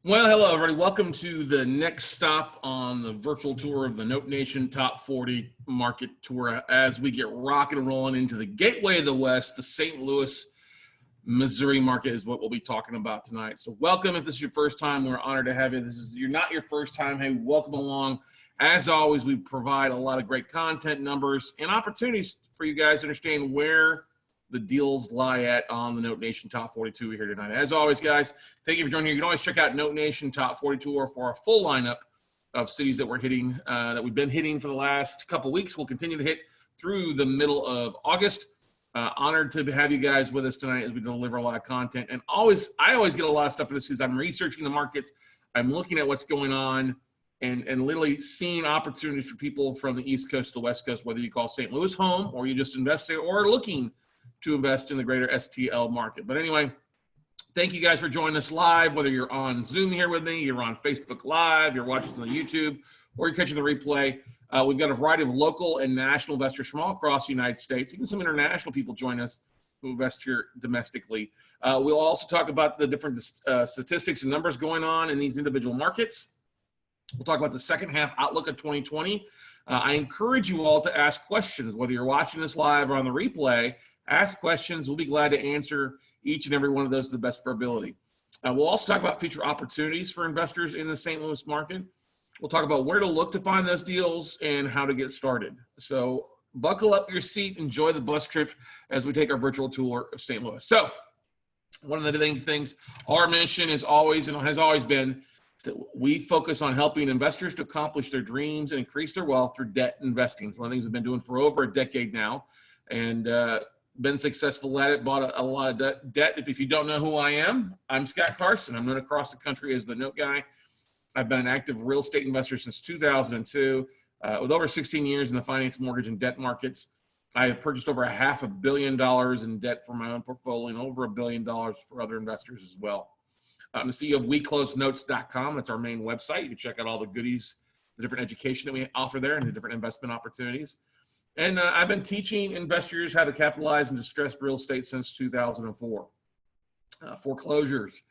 Well, hello, everybody. Welcome to the next stop on the virtual tour of the Note Nation Top 40 Market Tour as we get rocking and rolling into the gateway of the West. The St. Louis, Missouri market is what we'll be talking about tonight. So welcome. If this is your first time, we're honored to have you. You're not your first time. Hey, welcome along. As always, we provide a lot of great content, numbers, and opportunities for you guys to understand where the deals lie at on the Note Nation Top 42 here tonight. As always, guys, thank you for joining here. You can always check out Note Nation Top 42 or for a full lineup of cities that we're hitting, that we've been hitting for the last couple weeks. We'll continue to hit through the middle of August. Honored to have you guys with us tonight as we deliver a lot of content. And I always get a lot of stuff for this because I'm researching the markets. I'm looking at what's going on and literally seeing opportunities for people from the East Coast to the West Coast, whether you call St. Louis home or you just invest there or looking to invest in the greater STL market. But anyway, thank you guys for joining us live, whether you're on Zoom here with me, you're on Facebook Live, you're watching us on YouTube, or you're catching the replay. We've got a variety of local and national investors from all across the United States. Even some international people join us who invest here domestically. We'll also talk about the different statistics and numbers going on in these individual markets. We'll talk about the second half outlook of 2020. I encourage you all to ask questions, whether you're watching this live or on the replay. Ask questions. We'll be glad to answer each and every one of those to the best of our ability. We'll also talk about future opportunities for investors in the St. Louis market. We'll talk about where to look to find those deals and how to get started. So buckle up your seat, enjoy the bus trip as we take our virtual tour of St. Louis. So one of the things, our mission is always and has always been that we focus on helping investors to accomplish their dreams and increase their wealth through debt investing. It's one of the things we've been doing for over a decade now. And been successful at it, bought a lot of debt. If you don't know who I am, I'm Scott Carson. I'm known across the country as the Note Guy. I've been an active real estate investor since 2002, with over 16 years in the finance, mortgage, and debt markets. I have purchased over $500 million in debt for my own portfolio and over $1 billion for other investors as well. I'm the CEO of WeCloseNotes.com. That's our main website. You can check out all the goodies, the different education that we offer there, and the different investment opportunities. And I've been teaching investors how to capitalize in distressed real estate since 2004. Foreclosures,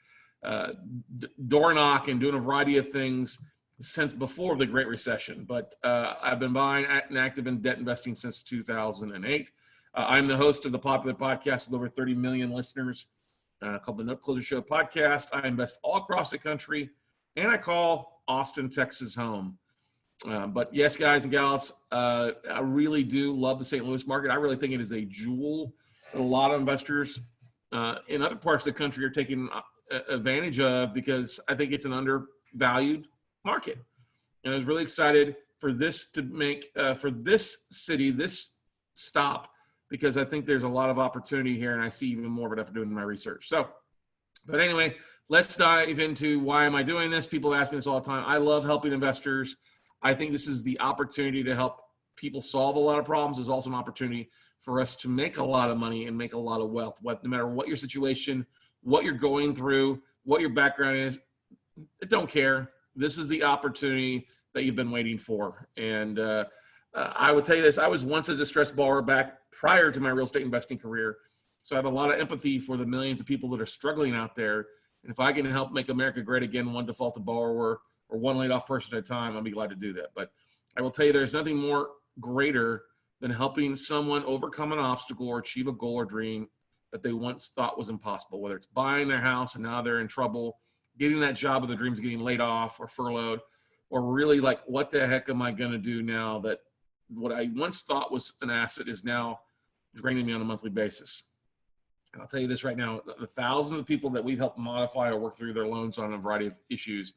door knocking, doing a variety of things since before the Great Recession. But I've been buying and active in debt investing since 2008. I'm the host of the popular podcast with over 30 million listeners called the Note Closer Show podcast. I invest all across the country, and I call Austin, Texas home. But yes, guys and gals, I really do love the St. Louis market. I really think it is a jewel that a lot of investors in other parts of the country are taking advantage of because I think it's an undervalued market. And I was really excited for this to make, for this city, this stop, because I think there's a lot of opportunity here and I see even more of it after doing my research. So, but anyway, let's dive into why am I doing this? People ask me this all the time. I love helping investors. I think this is the opportunity to help people solve a lot of problems. There's also an opportunity for us to make a lot of money and make a lot of wealth. No matter what your situation, what you're going through, what your background is, I don't care. This is the opportunity that you've been waiting for. And I would tell you this, I was once a distressed borrower back prior to my real estate investing career. So I have a lot of empathy for the millions of people that are struggling out there. And if I can help make America great again, one defaulted borrower or one laid off person at a time, I'll be glad to do that. But I will tell you, there's nothing more greater than helping someone overcome an obstacle or achieve a goal or dream that they once thought was impossible, whether it's buying their house and now they're in trouble, getting that job of their dreams, getting laid off or furloughed, or really like, what the heck am I going to do now that what I once thought was an asset is now draining me on a monthly basis. And I'll tell you this right now, the thousands of people that we've helped modify or work through their loans on a variety of issues,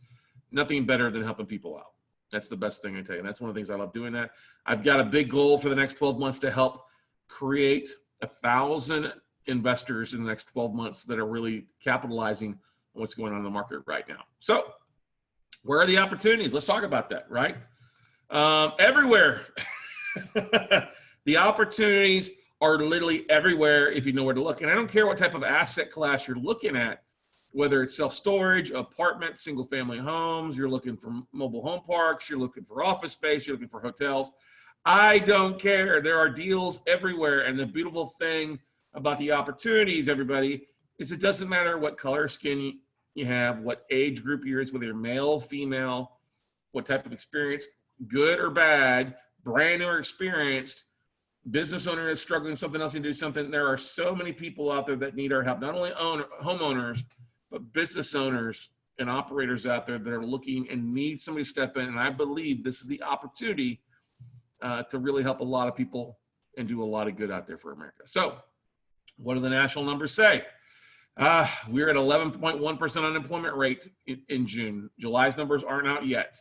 nothing better than helping people out. That's the best thing I tell you. And that's one of the things I love doing that. I've got a big goal for the next 12 months to help create 1,000 investors in the next 12 months that are really capitalizing on what's going on in the market right now. So where are the opportunities? Let's talk about that, right? Everywhere. The opportunities are literally everywhere if you know where to look. And I don't care what type of asset class you're looking at, whether it's self-storage, apartments, single-family homes, you're looking for mobile home parks, you're looking for office space, you're looking for hotels. I don't care. There are deals everywhere. And the beautiful thing about the opportunities, everybody, is it doesn't matter what color skin you have, what age group you're in, whether you're male, female, what type of experience, good or bad, brand new or experienced, business owner is struggling, something else, to do something. There are so many people out there that need our help, not only homeowners, but business owners and operators out there that are looking and need somebody to step in. And I believe this is the opportunity to really help a lot of people and do a lot of good out there for America. So what do the national numbers say? We're at 11.1% unemployment rate in June. July's numbers aren't out yet,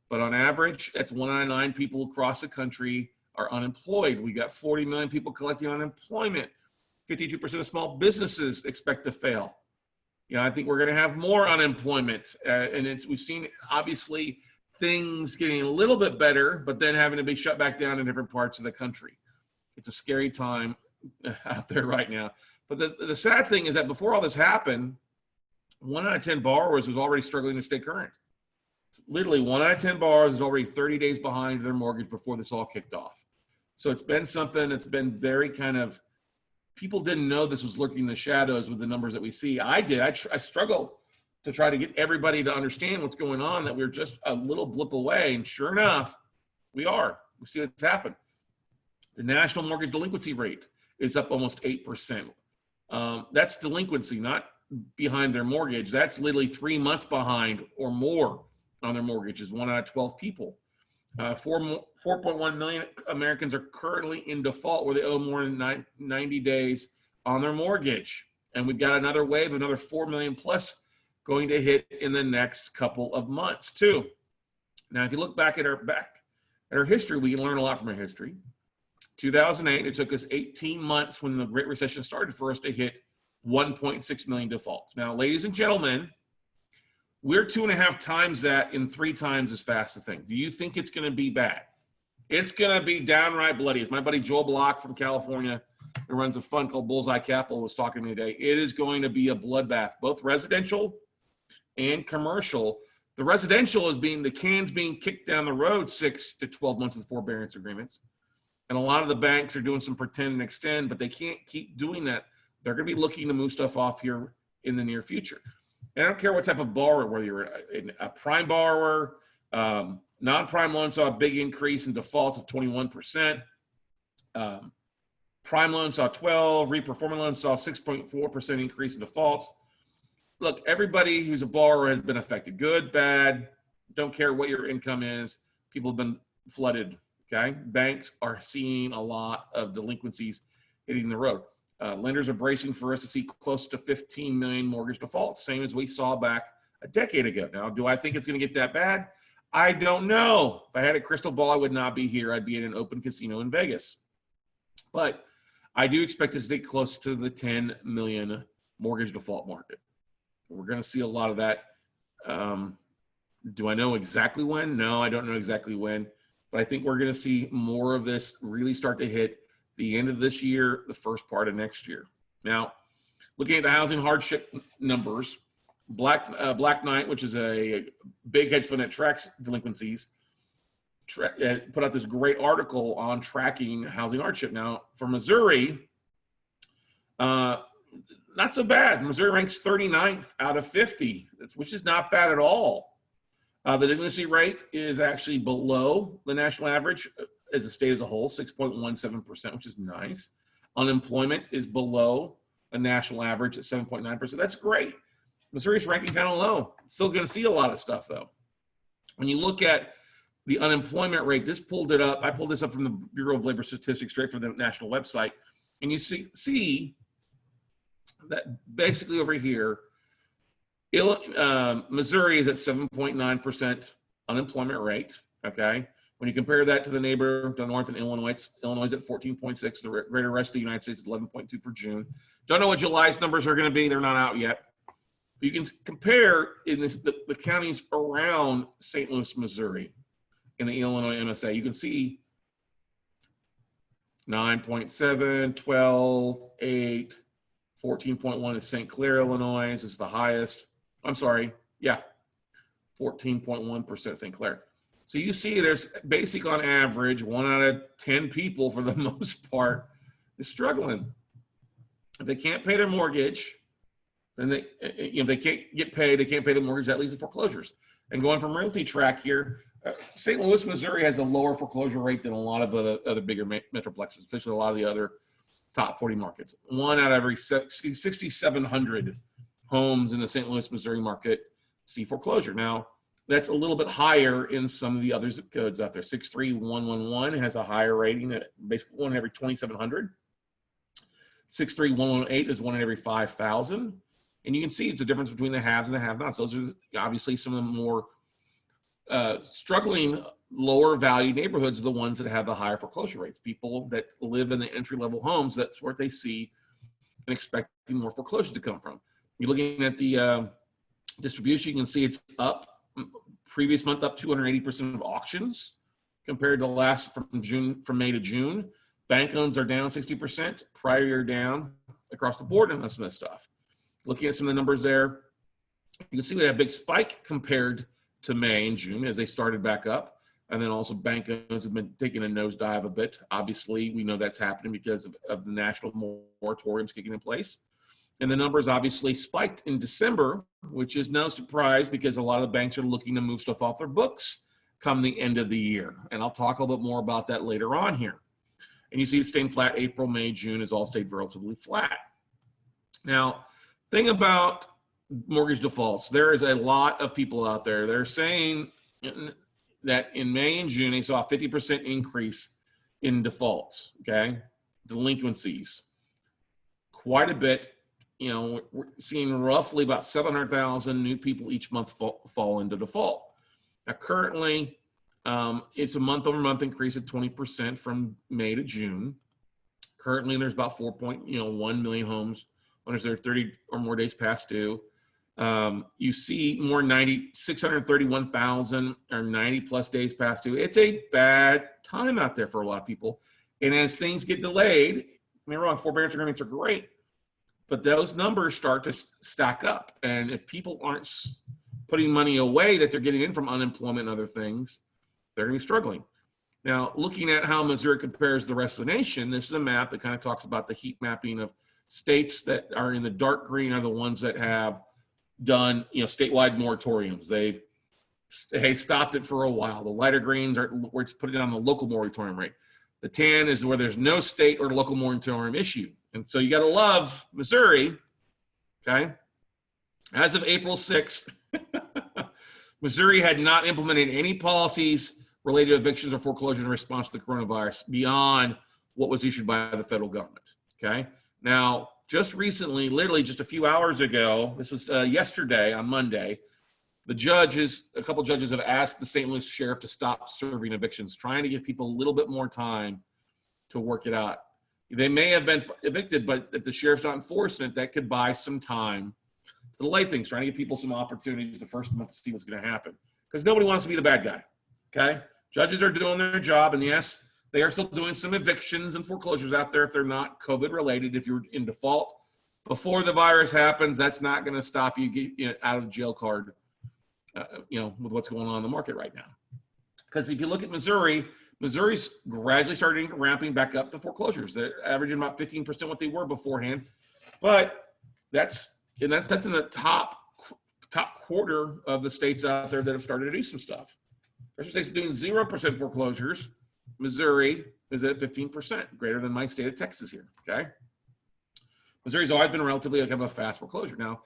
but on average, that's 1 out of 9 people across the country are unemployed. We got 40 million people collecting unemployment. 52% of small businesses expect to fail. I think we're going to have more unemployment, and we've seen obviously things getting a little bit better, but then having to be shut back down in different parts of the country. It's a scary time out there right now. But the sad thing is that before all this happened, 1 out of 10 borrowers was already struggling to stay current. Literally 1 out of 10 borrowers is already 30 days behind their mortgage before this all kicked off. So it's been something that's been very kind of, people didn't know this was lurking in the shadows with the numbers that we see. I did. I struggled to try to get everybody to understand what's going on, that we're just a little blip away. And sure enough, we are. We see what's happened. The national mortgage delinquency rate is up almost 8%. That's delinquency, not behind their mortgage. That's literally 3 months behind or more on their mortgages, 1 out of 12 people. 4.1 million Americans are currently in default where they owe more than 90 days on their mortgage. And we've got another wave, another 4 million plus going to hit in the next couple of months too. Now, if you look back at our history, we can learn a lot from our history. 2008, it took us 18 months when the Great Recession started for us to hit 1.6 million defaults. Now, ladies and gentlemen, we're 2.5 times that in 3 times as fast a thing. Do you think it's going to be bad? It's going to be downright bloody. As my buddy Joel Block from California, who runs a fund called Bullseye Capital, was talking to me today, it is going to be a bloodbath, both residential and commercial. The residential is the cans being kicked down the road 6 to 12 months with forbearance agreements. And a lot of the banks are doing some pretend and extend, but they can't keep doing that. They're going to be looking to move stuff off here in the near future. And I don't care what type of borrower, whether you're a prime borrower, non-prime loans saw a big increase in defaults of 21%. Prime loans saw 12, reperforming loans saw 6.4% increase in defaults. Look, everybody who's a borrower has been affected. Good, bad, don't care what your income is. People have been flooded, okay? Banks are seeing a lot of delinquencies hitting the road. Lenders are bracing for us to see close to 15 million mortgage defaults, same as we saw back a decade ago. Now, do I think it's going to get that bad? I don't know. If I had a crystal ball, I would not be here. I'd be in an open casino in Vegas. But I do expect us to get close to the 10 million mortgage default market. We're going to see a lot of that. Do I know exactly when? No, I don't know exactly when. But I think we're going to see more of this really start to hit the end of this year, the first part of next year. Now, looking at the housing hardship numbers, Black Knight, which is a big hedge fund that tracks delinquencies, put out this great article on tracking housing hardship. Now, for Missouri, not so bad. Missouri ranks 39th out of 50, which is not bad at all. The delinquency rate is actually below the national average as a state as a whole, 6.17%, which is nice. Unemployment is below a national average at 7.9%. That's great. Missouri's ranking kind of low. Still going to see a lot of stuff, though. When you look at the unemployment rate, I pulled this up from the Bureau of Labor Statistics straight from the national website, and you see that basically over here, Missouri is at 7.9% unemployment rate, okay? When you compare that to the neighbor to the north in Illinois, Illinois is at 14.6. The greater rest of the United States is 11.2 for June. Don't know what July's numbers are going to be. They're not out yet. But you can compare in the counties around St. Louis, Missouri, in the Illinois MSA. You can see 9.7, 12, 8, 14.1 is St. Clair, Illinois. This is the highest. I'm sorry. Yeah, 14.1% St. Clair. So you see there's basically on average 1 out of 10 people for the most part is struggling. If they can't pay their mortgage, and they can't get paid, they can't pay the mortgage, that leads to foreclosures. And going from Realty Track here, St. Louis, Missouri has a lower foreclosure rate than a lot of other bigger metroplexes, especially a lot of the other top 40 markets. One out of every 6,700 homes in the St. Louis, Missouri market see foreclosure. Now, that's a little bit higher in some of the other zip codes out there. 63111 has a higher rating at basically one in every 2,700. 63118 is one in every 5,000. And you can see it's a difference between the haves and the have-nots. Those are obviously some of the more struggling lower value neighborhoods are the ones that have the higher foreclosure rates. People that live in the entry-level homes, that's where they see and expecting more foreclosures to come from. You're looking at the distribution, you can see it's up. Previous month up 280% of auctions compared to last from May to June. Bank loans are down 60%, prior year down across the board on some of this stuff. Looking at some of the numbers there, you can see we had a big spike compared to May and June as they started back up. And then also bank loans have been taking a nosedive a bit. Obviously, we know that's happening because of the national moratoriums kicking in place. And the numbers obviously spiked in December, which is no surprise because a lot of banks are looking to move stuff off their books come the end of the year. And I'll talk a little bit more about that later on here. And you see it staying flat. April, May, June has all stayed relatively flat. Now, thing about mortgage defaults, there is a lot of people out there that are saying that in May and June, they saw a 50% increase in defaults, okay? Delinquencies. Quite a bit. You know, we're seeing roughly about 700,000 new people each month fall into default. Now, currently, it's a month-over-month increase of 20% from May to June. Currently, there's about 4.1 million homes owners that are 30 or more days past due. You see more 631,000 or 90 plus days past due. It's a bad time out there for a lot of people. And as things get delayed, don't get me wrong, forbearance agreements are great, but those numbers start to stack up. And if people aren't putting money away that they're getting in from unemployment and other things, they're going to be struggling. Now, looking at how Missouri compares to the rest of the nation, this is a map that kind of talks about the heat mapping of states that are in the dark green are the ones that have done, statewide moratoriums. They stopped it for a while. The lighter greens are where it's put it on the local moratorium rate. The tan is where there's no state or local moratorium issue. And so you got to love Missouri, okay? As of April 6th, Missouri had not implemented any policies related to evictions or foreclosures in response to the coronavirus beyond what was issued by the federal government, okay? Now, just recently, literally just a few hours ago, this was yesterday on Monday, a couple judges have asked the St. Louis sheriff to stop serving evictions, trying to give people a little bit more time to work it out. They may have been evicted, but if the sheriff's not enforcing it, that could buy some time to delay things, trying to give people some opportunities the first month to see what's going to happen. Because nobody wants to be the bad guy, okay? Judges are doing their job, and yes, they are still doing some evictions and foreclosures out there if they're not COVID related. If you're in default before the virus happens, that's not going to stop you get out of jail card, with what's going on in the market right now. Because if you look at Missouri's gradually starting ramping back up the foreclosures. They're averaging about 15% what they were beforehand, but that's in the top quarter of the states out there that have started to do some stuff. There's states doing 0% foreclosures. Missouri is at 15%, greater than my state of Texas here, okay? Missouri's always been relatively kind of a fast foreclosure. Now,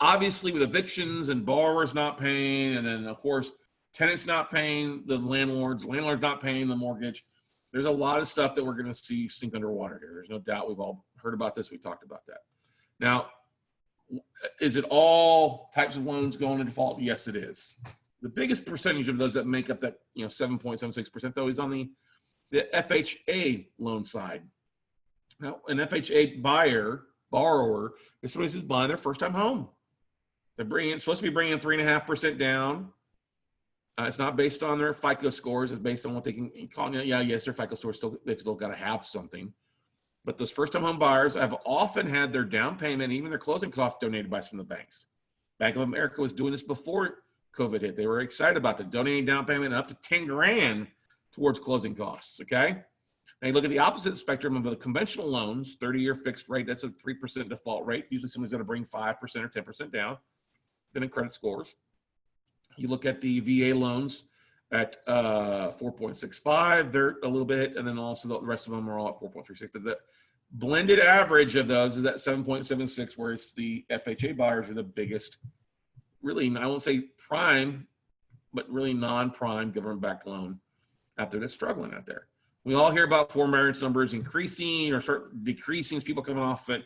obviously with evictions and borrowers not paying, and then of course, tenants not paying the landlords not paying the mortgage, there's a lot of stuff that we're gonna see sink underwater here. There's no doubt. We've all heard about this. We talked about that. Now, is it all types of loans going into default? Yes, it is. The biggest percentage of those that make up that 7.76% though is on the FHA loan side. Now, an FHA borrower is somebody who's buying their first time home. They're supposed to be bringing 3.5% down. It's not based on their FICO scores. It's based on what they can call. Yes, their FICO scores they've still got to have something. But those first time home buyers have often had their down payment, even their closing costs donated by some of the banks. Bank of America was doing this before COVID hit. They were excited about the donating down payment up to 10 grand towards closing costs, okay? Now you look at the opposite spectrum of the conventional loans, 30-year fixed rate, that's a 3% default rate. Usually somebody's going to bring 5% or 10% down, then in credit scores. You look at the VA loans at 4.65, they're a little bit, and then also the rest of them are all at 4.36. But the blended average of those is at 7.76, whereas the FHA buyers are the biggest, really, I won't say prime, but really non-prime government-backed loan out there that's struggling out there. We all hear about forbearance numbers increasing or start decreasing as people coming off it.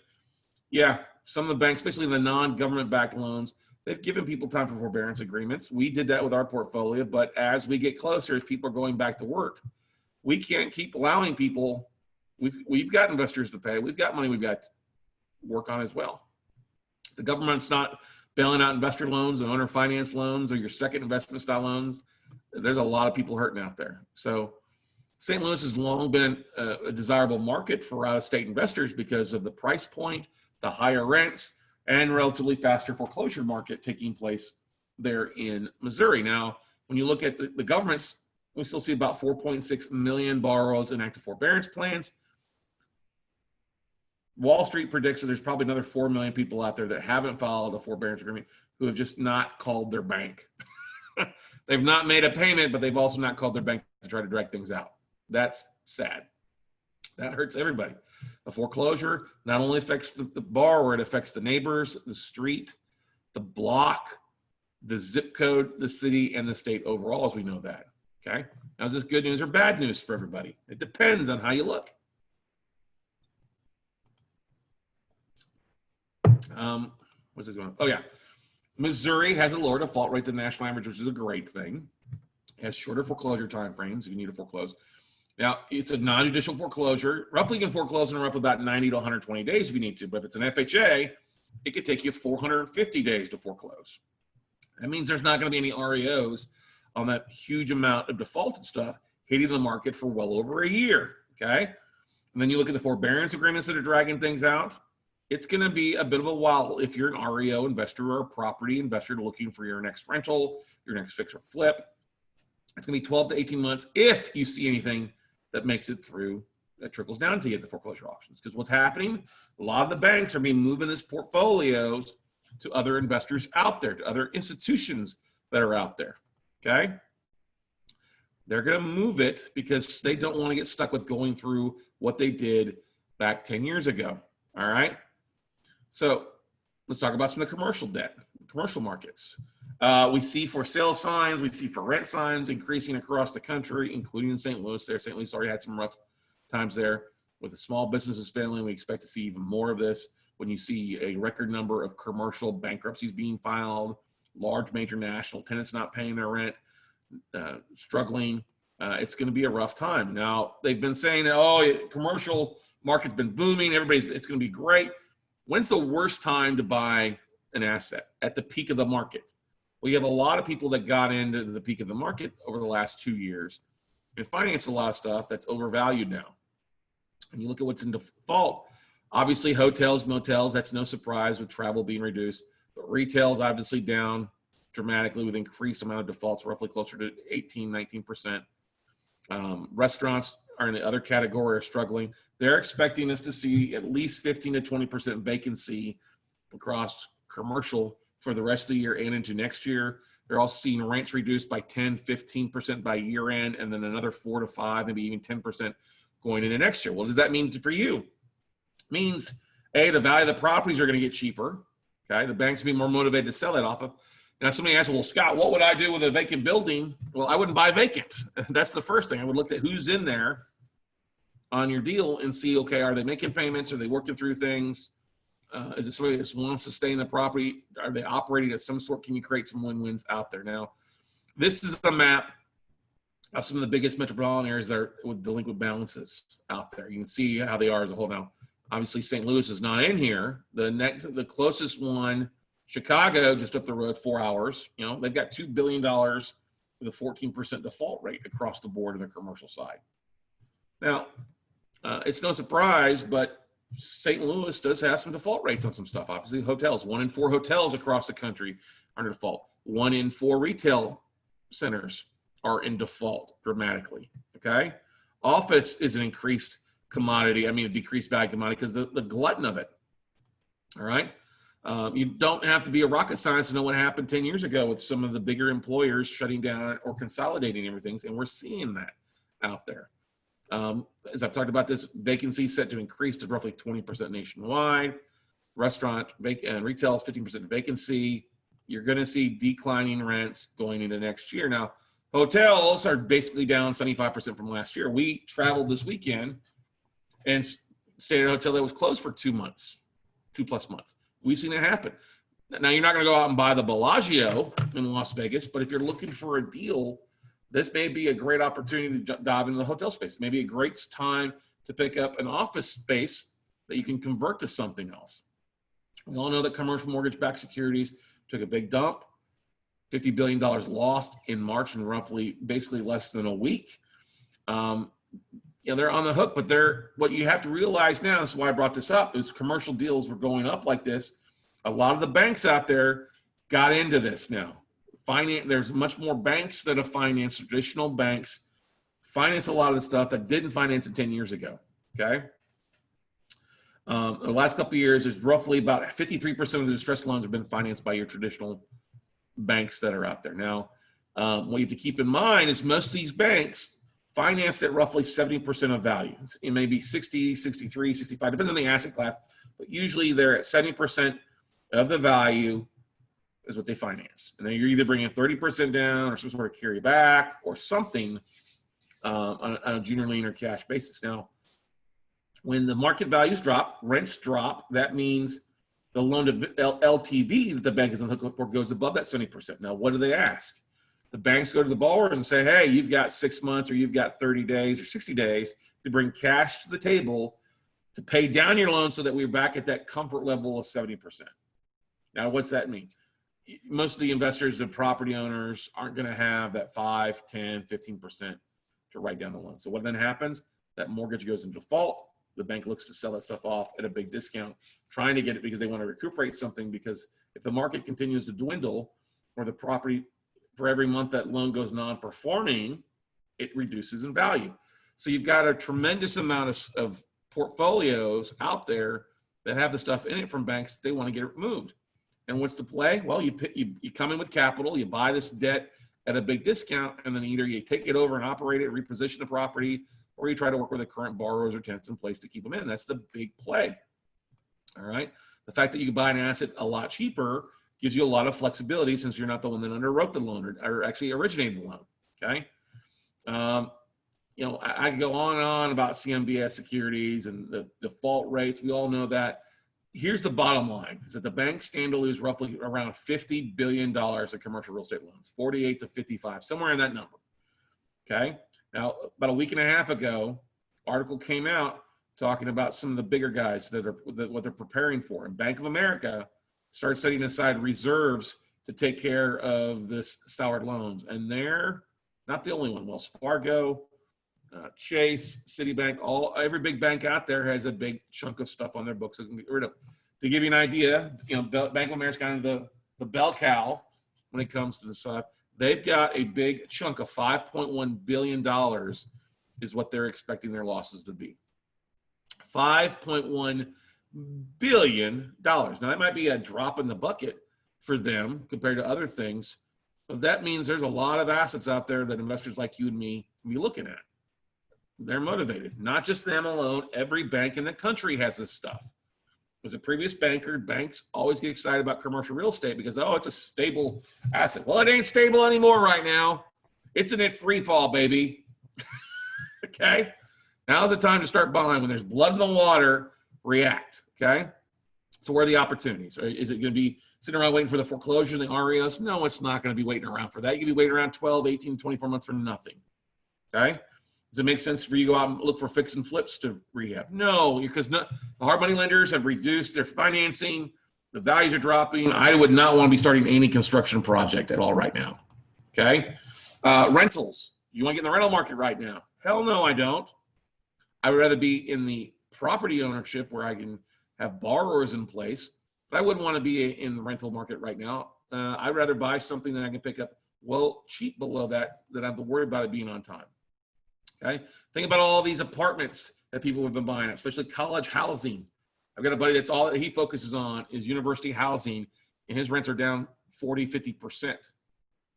Yeah, some of the banks, especially the non-government-backed loans, they've given people time for forbearance agreements. We did that with our portfolio, but as we get closer, as people are going back to work, we can't keep allowing people. We've got investors to pay. We've got money we've got to work on as well. The government's not bailing out investor loans and owner finance loans or your second investment style loans. There's a lot of people hurting out there. So St. Louis has long been a desirable market for out-of-state investors because of the price point, the higher rents, and relatively faster foreclosure market taking place there in Missouri. Now, when you look at the governments, we still see about 4.6 million borrowers in active forbearance plans. Wall Street predicts that there's probably another 4 million people out there that haven't filed a forbearance agreement who have just not called their bank. They've not made a payment, but they've also not called their bank to try to drag things out. That's sad. That hurts everybody. A foreclosure not only affects the borrower, it affects the neighbors, the street, the block, the zip code, the city, and the state overall, as we know that. Okay? Now, is this good news or bad news for everybody? It depends on how you look. What's it going on? Oh, yeah. Missouri has a lower default rate than the national average, which is a great thing. It has shorter foreclosure timeframes if you need to foreclose. Now, it's a non-judicial foreclosure. Roughly, you can foreclose in roughly about 90 to 120 days if you need to. But if it's an FHA, it could take you 450 days to foreclose. That means there's not going to be any REOs on that huge amount of defaulted stuff hitting the market for well over a year, okay? And then you look at the forbearance agreements that are dragging things out. It's going to be a bit of a while if you're an REO investor or a property investor looking for your next rental, your next fix or flip. It's going to be 12 to 18 months if you see anything that makes it through, that trickles down to you at the foreclosure auctions. Because what's happening, a lot of the banks are moving these portfolios to other investors out there, to other institutions that are out there, okay? They're going to move it because they don't want to get stuck with going through what they did back 10 years ago, all right? So let's talk about some of the commercial debt, commercial markets. We see for sale signs, we see for rent signs increasing across the country, including in St. Louis there. St. Louis already had some rough times there with the small businesses failing. We expect to see even more of this when you see a record number of commercial bankruptcies being filed, large major national tenants not paying their rent, struggling. It's going to be a rough time. Now, they've been saying that, oh, commercial market's been booming. It's going to be great. When's the worst time to buy an asset? At the peak of the market. Well, you have a lot of people that got into the peak of the market over the last 2 years and financed a lot of stuff that's overvalued now. And you look at what's in default, obviously hotels, motels, that's no surprise with travel being reduced, but retail's obviously down dramatically with increased amount of defaults, roughly closer to 18, 19%. Restaurants are in the other category, are struggling. They're expecting us to see at least 15 to 20% vacancy across commercial for the rest of the year and into next year. They're also seeing rents reduced by 10, 15% by year end, and then another 4 to 5, maybe even 10% going into next year. What does that mean for you? It means, A, the value of the properties are going to get cheaper. Okay, the banks will be more motivated to sell that off of. Now, somebody asked, well, Scott, what would I do with a vacant building? Well, I wouldn't buy vacant. That's the first thing. I would look at who's in there on your deal and see, okay, are they making payments? Are they working through things? Is it somebody that just wants to stay in the property? Are they operating of some sort? Can you create some win-wins out there? Now, this is a map of some of the biggest metropolitan areas that are with delinquent balances out there. You can see how they are as a whole. Now, obviously, St. Louis is not in here. The closest one, Chicago, just up the road, 4 hours. You know, they've got $2 billion with a 14% default rate across the board on the commercial side. Now, it's no surprise, but St. Louis does have some default rates on some stuff. Obviously, hotels. 1 in 4 hotels across the country are in default. 1 in 4 retail centers are in default dramatically. Okay. Office is an increased commodity. I mean, a decreased value commodity because the glutton of it. All right. You don't have to be a rocket scientist to know what happened 10 years ago with some of the bigger employers shutting down or consolidating everything. And we're seeing that out there. As I've talked about this, vacancy set to increase to roughly 20% nationwide. Restaurant and retail is 15% vacancy. You're going to see declining rents going into next year. Now, hotels are basically down 75% from last year. We traveled this weekend and stayed at a hotel that was closed for 2 months, 2+ months. We've seen it happen. Now, you're not going to go out and buy the Bellagio in Las Vegas, but if you're looking for a deal, this may be a great opportunity to dive into the hotel space. Maybe a great time to pick up an office space that you can convert to something else. We all know that commercial mortgage-backed securities took a big dump. $50 billion lost in March in roughly basically less than a week. They're on the hook, but what you have to realize now, this is why I brought this up, is commercial deals were going up like this. A lot of the banks out there got into this now. There's much more banks that have financed, traditional banks finance a lot of the stuff that didn't finance it 10 years ago, okay? The last couple of years, there's roughly about 53% of the distressed loans have been financed by your traditional banks that are out there. Now, what you have to keep in mind is most of these banks financed at roughly 70% of value. It may be 60, 63, 65, depends on the asset class, but usually they're at 70% of the value is what they finance. And then you're either bringing 30% down or some sort of carry back or something on a junior lien or cash basis. Now, when the market values drop, rents drop, that means the loan to LTV that the bank is on the hook for goes above that 70%. Now, what do they ask? The banks go to the borrowers and say, hey, you've got 6 months or you've got 30 days or 60 days to bring cash to the table to pay down your loan so that we're back at that comfort level of 70%. Now, what's that mean? Most of the investors and property owners aren't going to have that 5, 10, 15% to write down the loan. So what then happens? That mortgage goes in default. The bank looks to sell that stuff off at a big discount, trying to get it because they want to recuperate something, because if the market continues to dwindle or the property, for every month that loan goes non-performing, it reduces in value. So you've got a tremendous amount of portfolios out there that have the stuff in it from banks. They want to get it removed. And what's the play? Well, you come in with capital, you buy this debt at a big discount, and then either you take it over and operate it, reposition the property, or you try to work with the current borrowers or tenants in place to keep them in. That's the big play. All right. The fact that you can buy an asset a lot cheaper gives you a lot of flexibility since you're not the one that underwrote the loan or actually originated the loan. Okay. I could go on and on about CMBS securities and the default rates. We all know that. Here's the bottom line, is that the banks stand to lose roughly around $50 billion of commercial real estate loans, 48 to 55, somewhere in that number. Okay. Now, about a week and a half ago, article came out talking about some of the bigger guys what they're preparing for. And Bank of America started setting aside reserves to take care of this soured loans. And they're not the only one. Wells Fargo, Chase, Citibank, every big bank out there has a big chunk of stuff on their books that can get rid of. To give you an idea, Bank of America is kind of the bell cow when it comes to the stuff. They've got a big chunk of $5.1 billion is what they're expecting their losses to be. $5.1 billion. Now, that might be a drop in the bucket for them compared to other things, but that means there's a lot of assets out there that investors like you and me can be looking at. They're motivated. Not just them alone. Every bank in the country has this stuff. As a previous banker, banks always get excited about commercial real estate because, it's a stable asset. Well, it ain't stable anymore right now. It's in a free fall, baby. Okay? Now's the time to start buying. When there's blood in the water, react. Okay? So where are the opportunities? Is it going to be sitting around waiting for the foreclosure and the REOs? No, it's not going to be waiting around for that. You can be waiting around 12, 18, 24 months for nothing. Okay? Does it make sense for you to go out and look for fix and flips to rehab? No, because the hard money lenders have reduced their financing. The values are dropping. I would not want to be starting any construction project at all right now. Okay? Rentals. You want to get in the rental market right now? Hell no, I don't. I would rather be in the property ownership where I can have borrowers in place, but I wouldn't want to be in the rental market right now. I'd rather buy something that I can pick up cheap below that I have to worry about it being on time. Okay. Think about all these apartments that people have been buying, especially college housing. I've got a buddy that's all that he focuses on is university housing, and his rents are down 40, 50%.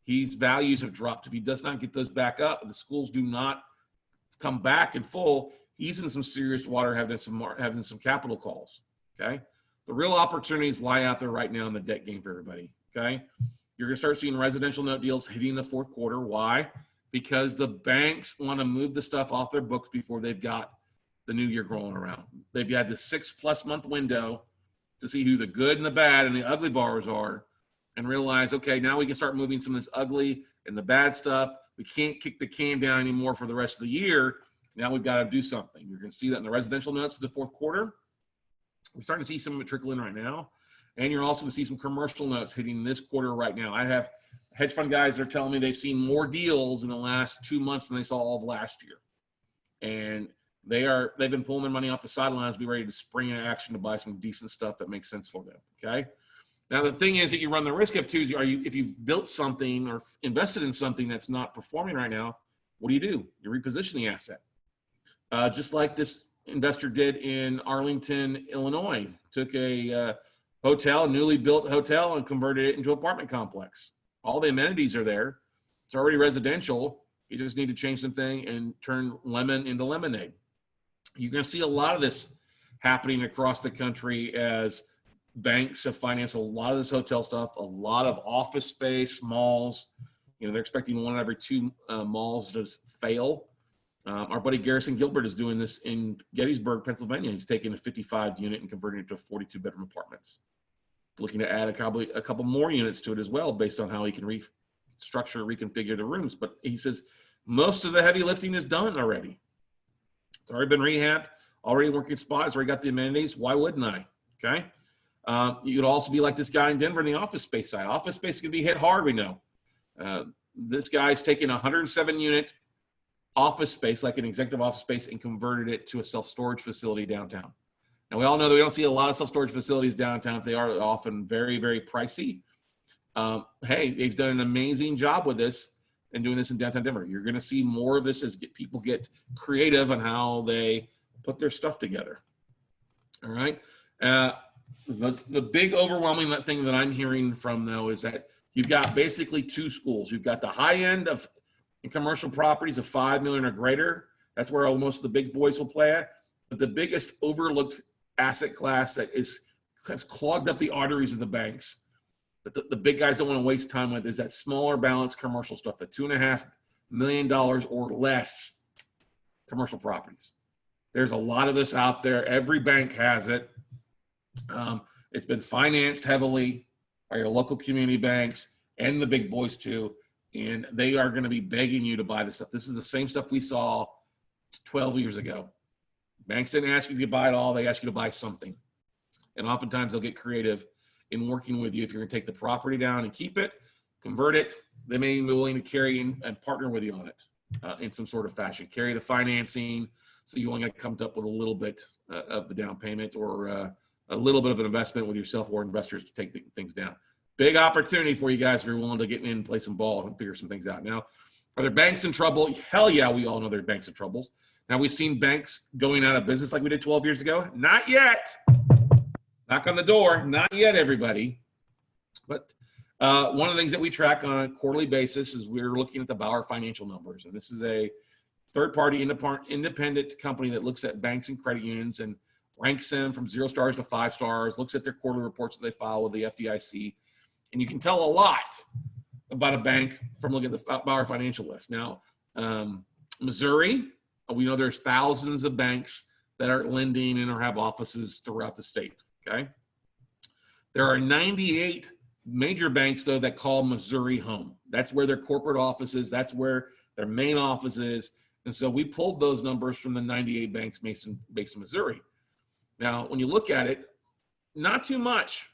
His values have dropped. If he does not get those back up, if the schools do not come back in full, he's in some serious water, having some capital calls. Okay. The real opportunities lie out there right now in the debt game for everybody. Okay. You're going to start seeing residential note deals hitting the fourth quarter. Why? Because the banks want to move the stuff off their books before they've got the new year rolling around. They've had the 6+ month window to see who the good and the bad and the ugly borrowers are, and realize, okay, now we can start moving some of this ugly and the bad stuff. We can't kick the can down anymore for the rest of the year. Now we've got to do something. You're going to see that in the residential notes of the fourth quarter. We're starting to see some of it trickle in right now. And you're also going to see some commercial notes hitting this quarter right now. I have hedge fund guys that are telling me they've seen more deals in the last 2 months than they saw all of last year. And they've been pulling their money off the sidelines, be ready to spring into action to buy some decent stuff that makes sense for them. Okay. Now, the thing is that you run the risk of too, is if you've built something or invested in something that's not performing right now, what do? You reposition the asset. Just like this investor did in Arlington, Illinois, took a newly built hotel, and converted it into an apartment complex. All the amenities are there. It's already residential. You just need to change something and turn lemon into lemonade. You're going to see a lot of this happening across the country as banks have financed a lot of this hotel stuff, a lot of office space, malls. They're expecting 1 out of every 2 malls to fail. Our buddy Garrison Gilbert is doing this in Gettysburg, Pennsylvania. He's taking a 55 unit and converting it to 42 bedroom apartments. Looking to add a couple more units to it as well, based on how he can reconfigure the rooms. But he says most of the heavy lifting is done already. It's already been rehabbed, already working spots, already got the amenities. Why wouldn't I? Okay. You could also be like this guy in Denver in the office space side. Office space can be hit hard, we know. This guy's taken a 107 unit office space, like an executive office space, and converted it to a self-storage facility downtown. Now, we all know that we don't see a lot of self-storage facilities downtown. If they are, often very, very pricey. Hey, they've done an amazing job with this and doing this in downtown Denver. You're going to see more of this as people get creative on how they put their stuff together. All right. The big overwhelming thing that I'm hearing from, though, is that you've got basically 2 schools. You've got the high end of commercial properties of $5 million or greater. That's where most of the big boys will play at. But the biggest overlooked asset class that has clogged up the arteries of the banks, but the big guys don't want to waste time with, is that smaller balance commercial stuff, the $2.5 million or less commercial properties. There's a lot of this out there. Every bank has it. It's been financed heavily by your local community banks and the big boys too. And they are going to be begging you to buy this stuff. This is the same stuff we saw 12 years ago. Banks didn't ask you to buy it all. They ask you to buy something. And oftentimes they'll get creative in working with you. If you're going to take the property down and keep it, convert it, they may be willing to carry and partner with you on it in some sort of fashion. Carry the financing, so you only got to come up with a little bit of the down payment, or a little bit of an investment with yourself or investors to take things down. Big opportunity for you guys if you're willing to get in and play some ball and figure some things out. Now, are there banks in trouble? Hell yeah, we all know there are banks in trouble. Now, we've seen banks going out of business like we did 12 years ago. Not yet. Knock on the door. Not yet, everybody. But one of the things that we track on a quarterly basis is we're looking at the Bauer financial numbers. And this is a third-party independent company that looks at banks and credit unions and ranks them from 0 stars to 5 stars, looks at their quarterly reports that they file with the FDIC. And you can tell a lot about a bank from looking at the Bauer financial list. Now, Missouri, we know there's thousands of banks that are lending and or have offices throughout the state, okay? There are 98 major banks, though, that call Missouri home. That's where their corporate office is. That's where their main office is. And so we pulled those numbers from the 98 banks based in Missouri. Now, when you look at it, not too much.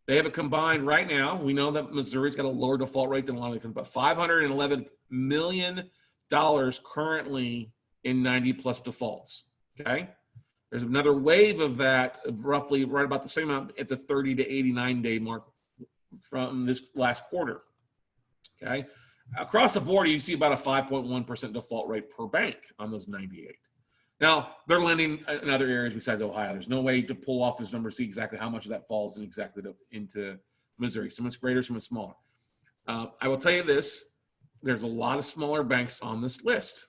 They have a combined right now. We know that Missouri's got a lower default rate than a lot of them, but $511 million currently in 90+ defaults, okay? There's another wave of that, of roughly right about the same amount at the 30 to 89 day mark from this last quarter, okay? Across the board, you see about a 5.1% default rate per bank on those 98. Now, they're lending in other areas besides Ohio. There's no way to pull off this number to see exactly how much of that falls into Missouri. Some is greater, some is smaller. I will tell you this, there's a lot of smaller banks on this list.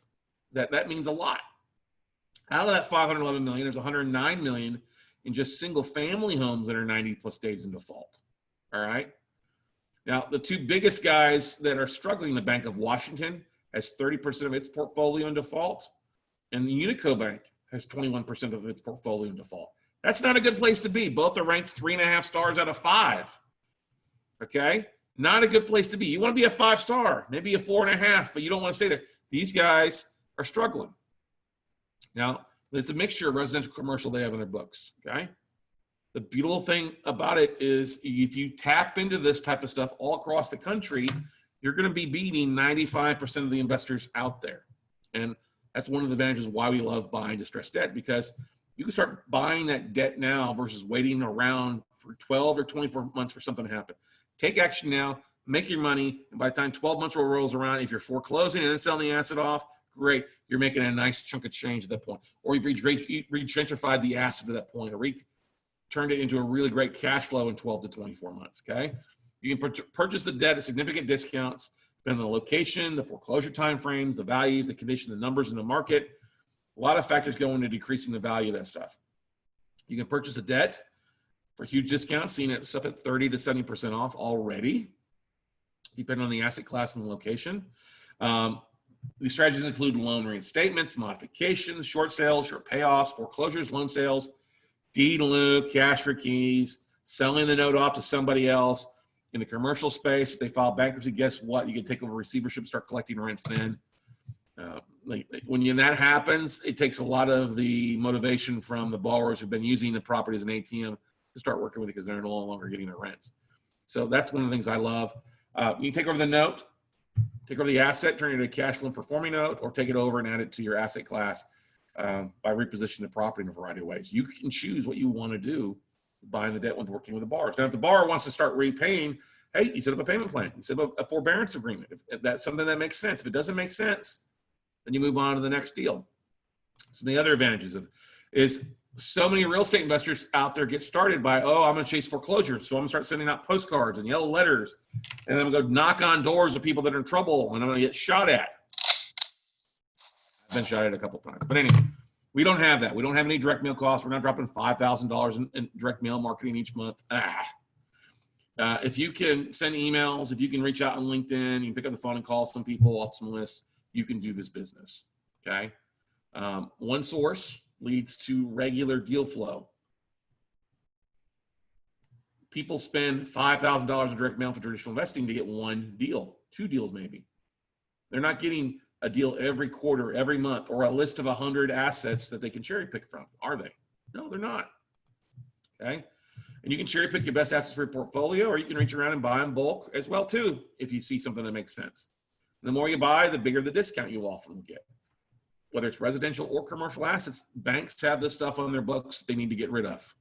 That means a lot. Out of that 511 million, there's 109 million in just single family homes that are 90 plus days in default. All right. Now, the two biggest guys that are struggling, the Bank of Washington has 30% of its portfolio in default, and the Unico Bank has 21% of its portfolio in default. That's not a good place to be. Both are ranked 3.5 stars out of 5. Okay? Not a good place to be. You want to be a 5-star, maybe a 4.5, but you don't want to stay there. These guys are struggling. Now, it's a mixture of residential commercial they have in their books. Okay? The beautiful thing about it is if you tap into this type of stuff all across the country, you're going to be beating 95% of the investors out there. And that's one of the advantages why we love buying distressed debt, because you can start buying that debt now versus waiting around for 12 or 24 months for something to happen. Take action now, make your money, and by the time 12 months rolls around, if you're foreclosing and then selling the asset off, great, you're making a nice chunk of change at that point. Or you've regentrified the asset at that point, or turned it into a really great cash flow in 12 to 24 months, okay? You can purchase the debt at significant discounts, depending on the location, the foreclosure timeframes, the values, the condition, the numbers in the market. A lot of factors go into decreasing the value of that stuff. You can purchase a debt for huge discounts, seeing it stuff at 30 to 70% off already, depending on the asset class and the location. These strategies include loan reinstatements, modifications, short sales, short payoffs, foreclosures, loan sales, deed in lieu, cash for keys, selling the note off to somebody else. In the commercial space, if they file bankruptcy, guess what? You can take over receivership, start collecting rents then. When that happens, it takes a lot of the motivation from the borrowers who've been using the property as an ATM to start working with it because they're no longer getting their rents. So that's one of the things I love. You can take over the note, take over the asset, turn it into a cash flow performing note, or take it over and add it to your asset class by repositioning the property in a variety of ways. You can choose what you want to do, buying the debt when working with the borrowers. Now, if the borrower wants to start repaying, hey, you set up a payment plan. You set up a forbearance agreement. If that's something that makes sense. If it doesn't make sense, then you move on to the next deal. Some of the other advantages is so many real estate investors out there get started by, oh, I'm going to chase foreclosures. So I'm going to start sending out postcards and yellow letters. And I'm going to go knock on doors of people that are in trouble and I'm going to get shot at. I've been shot at a couple times. But anyway, we don't have that. We don't have any direct mail costs. We're not dropping $5,000 in direct mail marketing each month. If you can send emails, if you can reach out on LinkedIn, you can pick up the phone and call some people off some lists, you can do this business, okay? One source leads to regular deal flow. People spend $5,000 in direct mail for traditional investing to get one deal, 2 deals maybe. They're not getting a deal every quarter, every month, or a list of 100 assets that they can cherry pick from, are they? No, they're not, okay? And you can cherry pick your best assets for your portfolio, or you can reach around and buy in bulk as well too, if you see something that makes sense. And the more you buy, the bigger the discount you often get. Whether it's residential or commercial assets, banks have this stuff on their books they need to get rid of.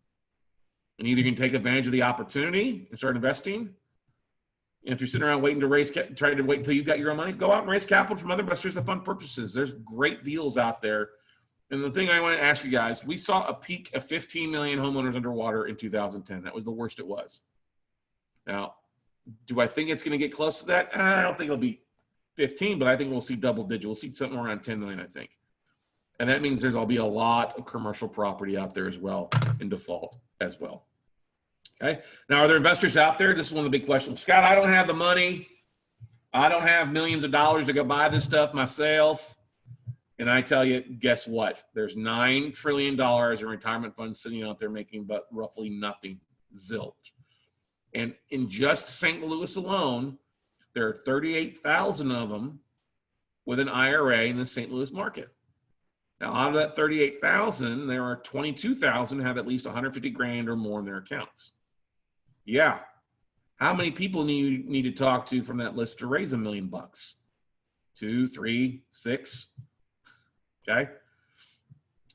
And either you can take advantage of the opportunity and start investing. And if you're sitting around waiting to trying to wait until you've got your own money, go out and raise capital from other investors to fund purchases. There's great deals out there. And the thing I want to ask you guys, we saw a peak of 15 million homeowners underwater in 2010. That was the worst it was. Now, do I think it's going to get close to that? I don't think it'll be 15, but I think we'll see double digit. We'll see something around 10 million, I think. And that means there'll be a lot of commercial property out there as well in default as well. Okay. Now, are there investors out there? This is one of the big questions. Scott, I don't have the money. I don't have millions of dollars to go buy this stuff myself. And I tell you, guess what? There's $9 trillion in retirement funds sitting out there making but roughly nothing, zilch. And in just St. Louis alone, there are 38,000 of them with an IRA in the St. Louis market. Now, out of that 38,000, there are 22,000 have at least 150 grand or more in their accounts. Yeah. How many people do you need to talk to from that list to raise $1 million? 2, 3, 6. Okay.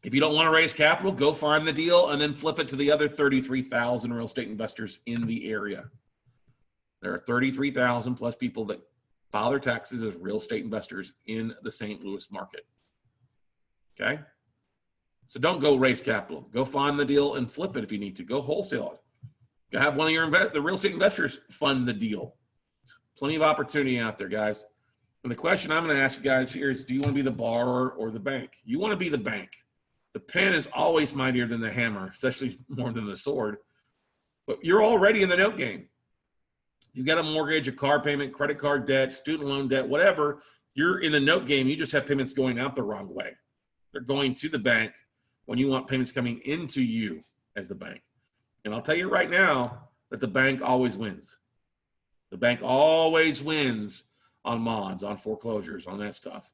If you don't want to raise capital, go find the deal and then flip it to the other 33,000 real estate investors in the area. There are 33,000 plus people that file their taxes as real estate investors in the St. Louis market. Okay? So don't go raise capital. Go find the deal and flip it if you need to. Go wholesale it. Go have one of the real estate investors fund the deal. Plenty of opportunity out there, guys. And the question I'm going to ask you guys here is, do you want to be the borrower or the bank? You want to be the bank. The pen is always mightier than the hammer, especially more than the sword. But you're already in the note game. You've got a mortgage, a car payment, credit card debt, student loan debt, whatever. You're in the note game. You just have payments going out the wrong way. They're going to the bank when you want payments coming into you as the bank. And I'll tell you right now that the bank always wins. The bank always wins on mods, on foreclosures, on that stuff.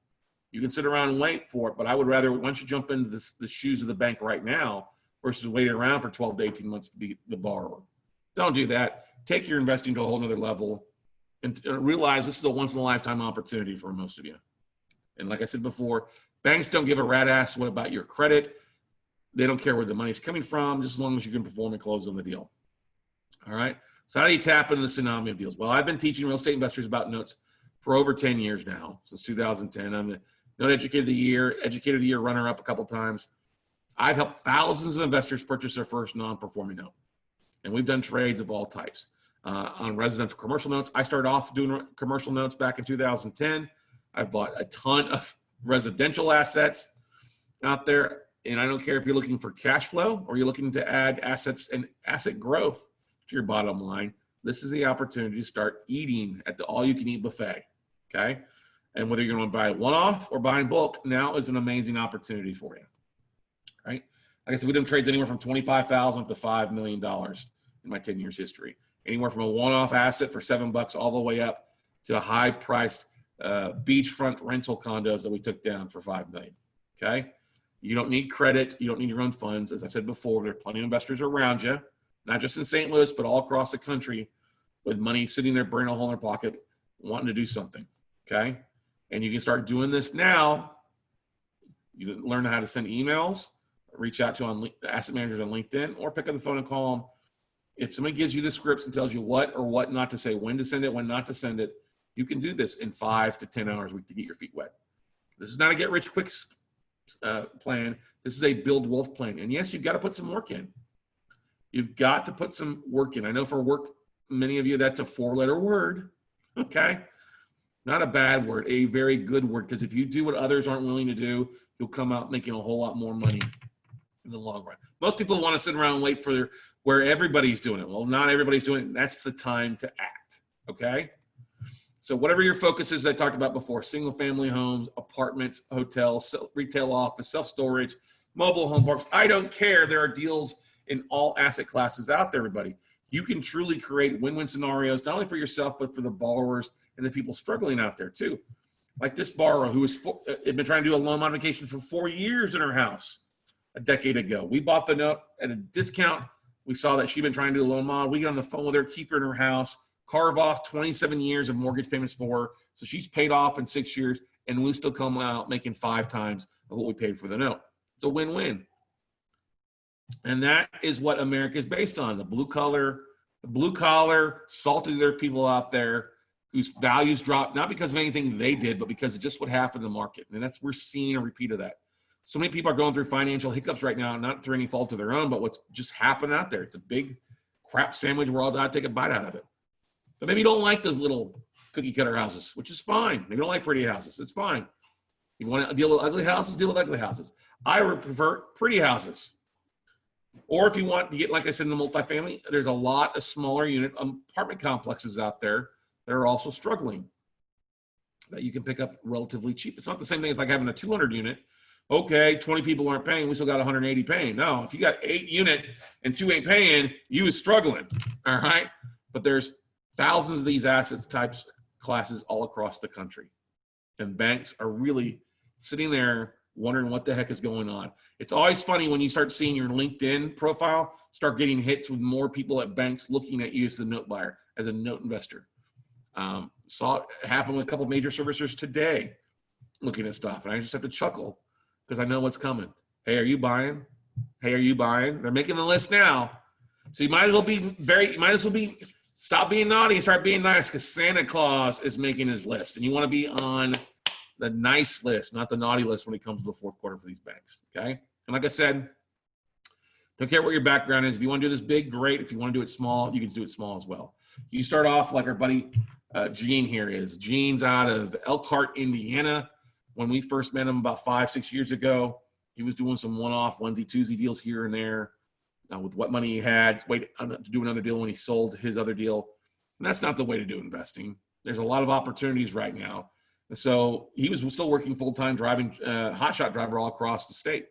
You can sit around and wait for it, but I would rather, once you jump into the shoes of the bank right now versus waiting around for 12 to 18 months to be the borrower. Don't do that. Take your investing to a whole nother level and realize this is a once-in-a-lifetime opportunity for most of you. And like I said before, banks don't give a rat ass what about your credit. They don't care where the money's coming from, just as long as you can perform and close on the deal. All right? So how do you tap into the tsunami of deals? Well, I've been teaching real estate investors about notes for over 10 years now, since 2010. I'm the Note Educator of the Year runner-up a couple times. I've helped thousands of investors purchase their first non-performing note. And we've done trades of all types. On residential commercial notes, I started off doing commercial notes back in 2010. I've bought a ton of residential assets out there. And I don't care if you're looking for cash flow or you're looking to add assets and asset growth to your bottom line. This is the opportunity to start eating at the all-you-can-eat buffet, okay? And whether you're going to buy one-off or buy in bulk, now is an amazing opportunity for you, right? Like I said, we've done trades anywhere from $25,000 up to $5 million in my 10 years history. Anywhere from a one-off asset for $7 all the way up to a high-priced beachfront rental condos that we took down for $5 million, okay? You don't need credit. You don't need your own funds. As I said before, there are plenty of investors around you, not just in St. Louis, but all across the country with money sitting there, burning a hole in their pocket, wanting to do something, okay? And you can start doing this now. You can learn how to send emails, reach out to asset managers on LinkedIn, or pick up the phone and call them. If somebody gives you the scripts and tells you what or what not to say, when to send it, when not to send it, you can do this in 5 to 10 hours a week to get your feet wet. This is not a get-rich-quick plan. This is a build wealth plan. And yes, you've got to put some work in. You've got to put some work in. I know for work, many of you, that's a 4-letter word, okay? Not a bad word, a very good word, because if you do what others aren't willing to do, you'll come out making a whole lot more money in the long run. Most people want to sit around and wait for where everybody's doing it. Well, not everybody's doing it. That's the time to act, okay? So whatever your focus is, I talked about before, single family homes, apartments, hotels, retail office, self-storage, mobile home parks, I don't care. There are deals in all asset classes out there, everybody. You can truly create win-win scenarios, not only for yourself, but for the borrowers and the people struggling out there too. Like this borrower who had been trying to do a loan modification for 4 years in her house a decade ago. We bought the note at a discount. We saw that she'd been trying to do a loan mod. We get on the phone with her, keep her in her house, carve off 27 years of mortgage payments for her. So she's paid off in 6 years, and we still come out making 5 times of what we paid for the note. It's a win-win. And that is what America is based on. The blue collar, salted earth people out there whose values drop, not because of anything they did, but because of just what happened in the market. And we're seeing a repeat of that. So many people are going through financial hiccups right now, not through any fault of their own, but what's just happened out there. It's a big crap sandwich. We're all got to take a bite out of it. But maybe you don't like those little cookie cutter houses, which is fine. Maybe you don't like pretty houses. It's fine. If you want to deal with ugly houses, deal with ugly houses. I would prefer pretty houses. Or if you want to get, like I said, in the multifamily, there's a lot of smaller unit apartment complexes out there that are also struggling that you can pick up relatively cheap. It's not the same thing as like having a 200 unit. Okay, 20 people aren't paying. We still got 180 paying. No, if you got 8 unit and 2 ain't paying, you is struggling. All right. But there's thousands of these assets types classes all across the country. And banks are really sitting there wondering what the heck is going on. It's always funny when you start seeing your LinkedIn profile start getting hits with more people at banks looking at you as a note buyer, as a note investor. Saw it happen with a couple of major servicers today looking at stuff. And I just have to chuckle because I know what's coming. Hey, are you buying? Hey, are you buying? They're making the list now. So you might as well be stop being naughty and start being nice, because Santa Claus is making his list. And you want to be on the nice list, not the naughty list when it comes to the fourth quarter for these banks, okay? And like I said, don't care what your background is. If you want to do this big, great. If you want to do it small, you can do it small as well. You start off like our buddy Gene here is. Gene's out of Elkhart, Indiana. When we first met him about 5-6 years ago, he was doing some one-off onesie-twosie deals here and there with what money he had, wait to do another deal when he sold his other deal. And that's not the way to do investing. There's a lot of opportunities right now. And so he was still working full-time, driving hotshot driver all across the state.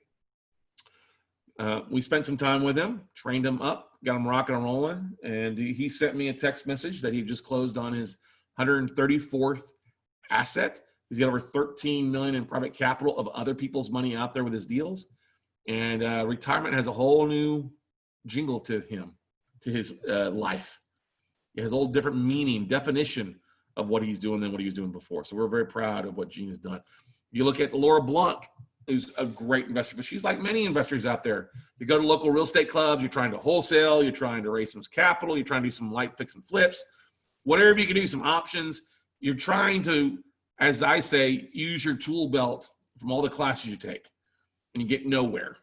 We spent some time with him, trained him up, got him rocking and rolling, and he sent me a text message that he just closed on his 134th asset. He's got over 13 million in private capital of other people's money out there with his deals. And retirement has a whole new jingle to him, to his life. It has a whole different meaning, definition of what he's doing than what he was doing before. So we're very proud of what Gene has done. You look at Laura Blanc, who's a great investor, but she's like many investors out there. You go to local real estate clubs, you're trying to wholesale, you're trying to raise some capital, you're trying to do some light fix and flips, whatever you can do, some options. You're trying to, as I say, use your tool belt from all the classes you take, and you get nowhere.